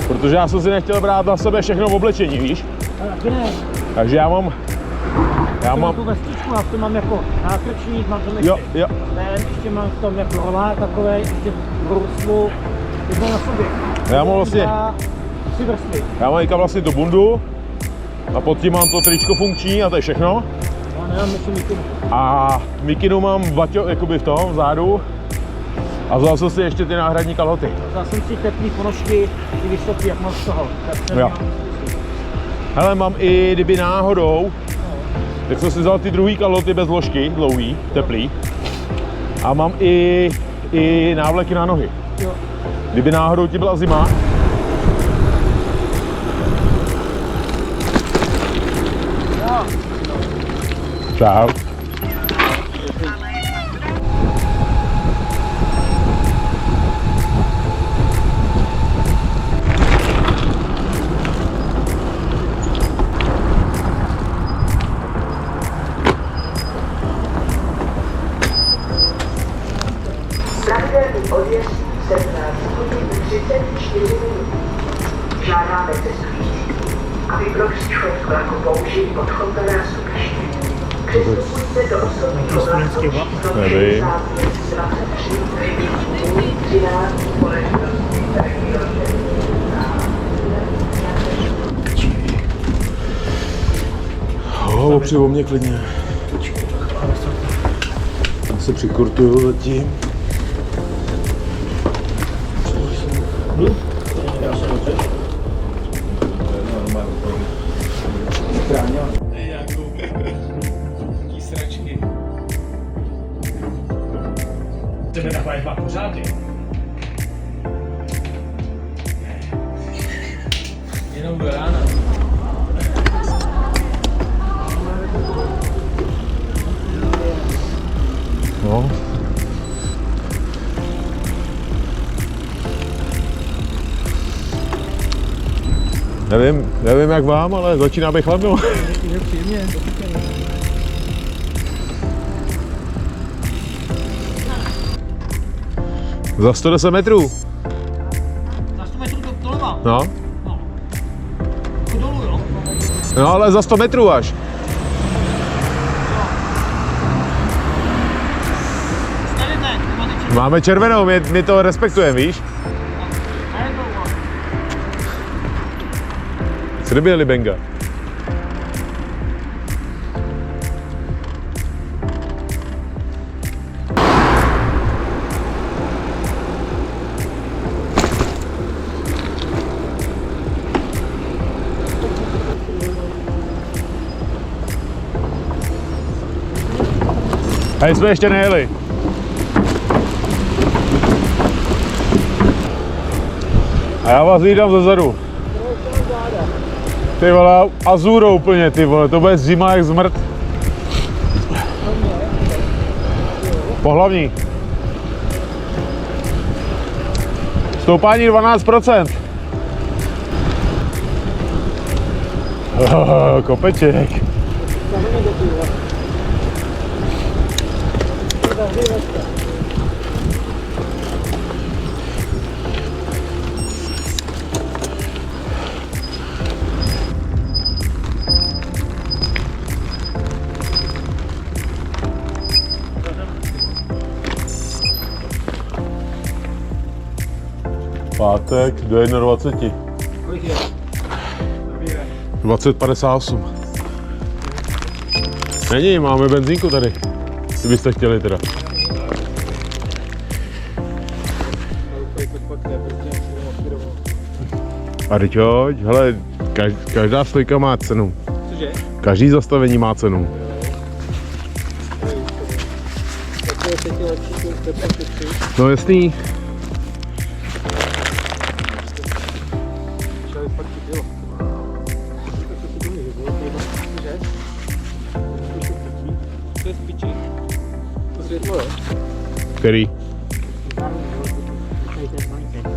Protože já jsem si nechtěl brát na sebe všechno v oblečení, víš? Takže já mám tu vestičku, já to mám jako nákrčník, mám tam ještě ještě mám tam jako rolák takovej, ještě bruslu, jedno na sobě. Já mám vlastně, tři vrstvy. já mám teďka vlastně tu bundu a pod tím mám to tričko funkční a to je všechno. No, nemám ještě mikinu. A mikinu mám jakoby v tom vzadu a vzal jsem si ještě ty náhradní kalhoty. Vzal jsem si teplý ponožky, ty vysoký, jak mám z toho. Jo. Hele, mám i kdyby náhodou, tak jsem si vzal ty druhý kalhoty bez ložky, dlouhý, teplý. A mám i návleky na nohy. Jo. Kdyby náhodou ti byla zima. Jo. Čau. Pravidelný odjezd 17 hodin 34 minut. Žádáme cestující, aby pro příchod k vlaku použili odchodné nástupiště. Přistupujte do osobního vlaku číslo 65 23 13 společnosti Opři o mě klidně. Já se přikurtuju zatím. Chceme takové dva pořády. Jenom do rána. No. Nevím jak vám, ale začíná být chladno. Za 110 metrů. Za 100 metrů doleva? No. No. To dolů, jo? No ale za 100 metrů až. Máme červenou, my to respektujeme, víš? Co kdyby jeli Benga? Hej, jsme ještě nejeli. A já vás hlídám zezadu. Ty vole, azuro úplně, ty vole, to bude zima jak zmrt. Pohlavní. Stoupání 12%. Kopeček. Pátek do 21. Kolik je? 20,58. Není, máme benzínku tady. Kdybyste chtěli teda. A teď hoď, hele, každá stojka má cenu. Cože? Každý zastavení má cenu. No jasný. světlo, jo. Který? Tady to je slunce.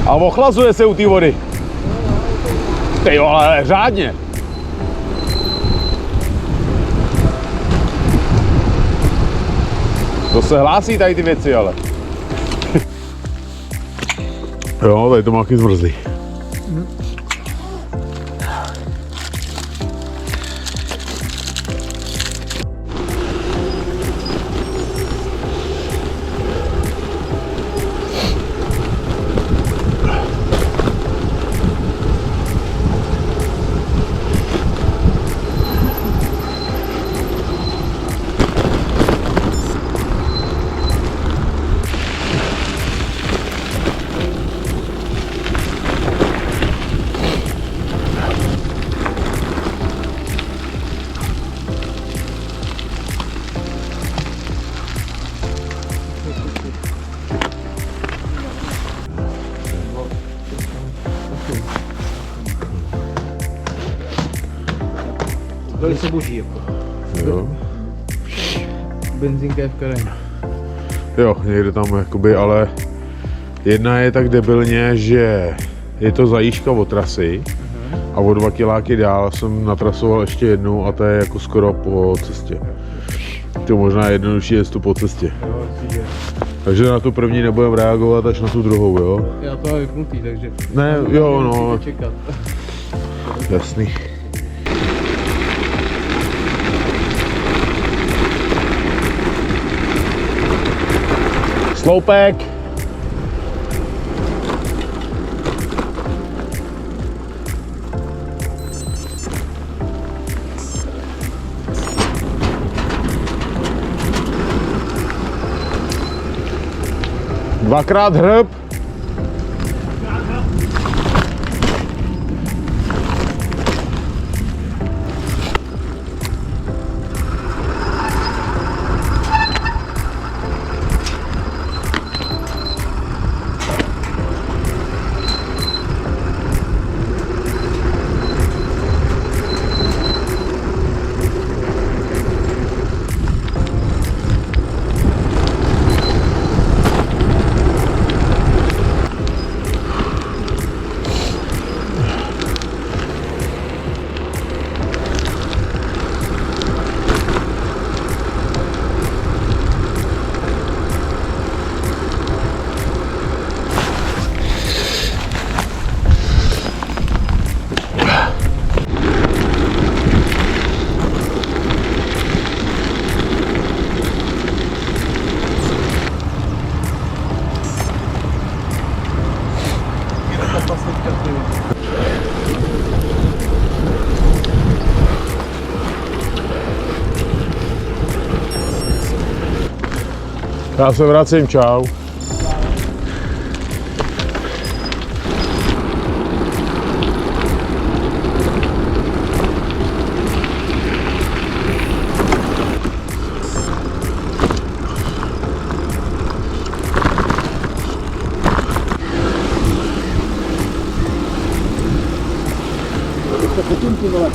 A ochlazuje se u té vody. Ty jo, ale řádně. To se hlásí tady ty věci, ale. Jo, tady to má taky zmrzlý. Velice boží, jako. Jo. Benzínka je v Karajně. Jo, někde tam jakoby, ale jedna je tak debilně, že je to zajížďka od trasy a o 2 kiláky dál jsem natrasoval ještě jednu a to je jako skoro po cestě. To možná jednodušší je to po cestě. Jo, že... Takže na tu první nebudeme reagovat až na tu druhou, jo? Já to mám vypnutý, takže... Ne, jo, no, musíte čekat. jasný. Sloupek. Dvakrát hrb. Já se vracím, čau. To potunky, vole.